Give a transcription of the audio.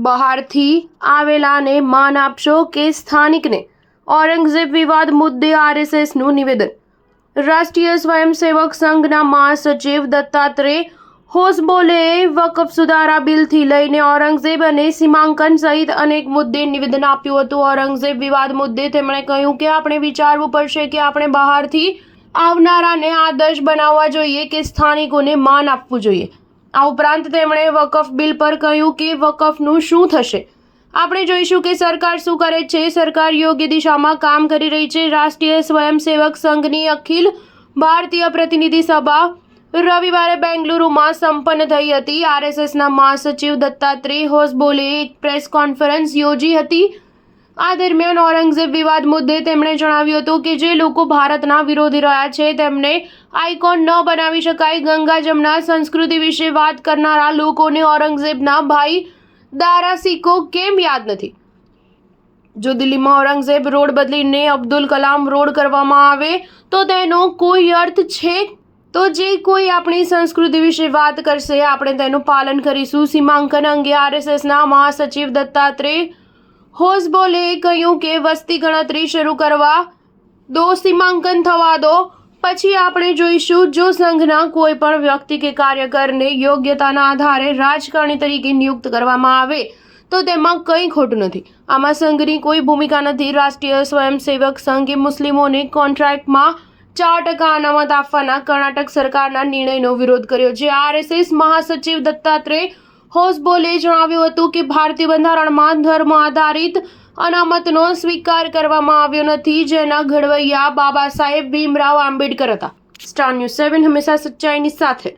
બહારથી આવેલાને માન આપશો કે સ્થાનિકને? ઔરંગઝેબ વિવાદ મુદ્દે આરએસએસનું નિવેદન. રાષ્ટ્રીય સ્વયંસેવક સંઘના મહાસચિવ દત્તાત્રેય હોસબોલેએ વકફ સુધારા બિલથી લઈને ઔરંગઝેબ અને સીમાંકન સહિત અનેક મુદ્દે નિવેદન આપ્યું હતું. ઔરંગઝેબ વિવાદ મુદ્દે તેમણે કહ્યું કે આપણે વિચારવું પડશે કે આપણે બહારથી આવનારાને આદર્શ બનાવવા જોઈએ કે સ્થાનિકોને માન આપવું જોઈએ. આ ઉપરાંત તેમણે વકફ બિલ પર કહ્યું કે વકફનું શું થશે. આપણે જોઈશું કે સરકાર શું કરે છે. સરકાર યોગ્ય દિશામાં કામ કરી રહી છે. રાષ્ટ્રીય સ્વયંસેવક સંઘની અખિલ ભારતીય પ્રતિનિધિ સભા રવિવારે બેંગલુરુમાં સંપન્ન થઈ હતી. આરએસએસના મહાસચિવ દત્તાત્રેય હોસબોલેએ એક પ્રેસ કોન્ફરન્સ યોજી હતી. આ દરમિયાન ઔરંગઝેબ વિવાદ મુદ્દે તેમણે જણાવ્યું હતું કે જે લોકો ભારતના વિરોધી રહ્યા છે તેમને આઇકોન ન બનાવી શકાય. ગંગા જમના સંસ્કૃતિ વિશે વાત કરનારા લોકોને ઔરંગઝેબના ભાઈ દારા સિક્કો કેમ યાદ નથી? જો દિલ્હીમાં ઔરંગઝેબ રોડ બદલીને અબ્દુલ કલામ રોડ કરવામાં આવે તો તેનો કોઈ અર્થ છે? તો જે કોઈ આપણી સંસ્કૃતિ વિશે વાત કરશે આપણે તેનું પાલન કરીશું. સીમાંકન અંગે આરએસએસના મહાસચિવ દત્તાત્રેય હોસબોલેએ કહ્યું કે વસ્તી ગણતરી શરૂ કરવા દો, સીમાંકન થવા દો, પછી આપણે જોઈશું. જો સંઘના કોઈ પણ વ્યક્તિ કે કાર્યકરને યોગ્યતાના આધારે રાજકારણી તરીકે નિયુક્ત કરવામાં આવે તો તેમાં કંઈ ખોટું નથી. આમાં સંઘની કોઈ ભૂમિકા નથી. રાષ્ટ્રીય સ્વયંસેવક સંઘે મુસ્લિમોને કોન્ટ્રાક્ટમાં 4% અનામત આપવાના કર્ણાટક સરકારના નિર્ણયનો વિરોધ કર્યો છે. આરએસએસ મહાસચિવ દત્તાત્રેય હોસબોલેએ જણાવ્યું હતું કે ભારતીય બંધારણમાં ધર્મ આધારિત અનામતનો સ્વીકાર કરવામાં આવ્યો નથી, જેના ઘડવૈયા બાબા સાહેબ ભીમરાવ આંબેડકર હતા. સ્ટાર ન્યૂઝ 7 હંમેશા સચ્ચાઈની સાથે.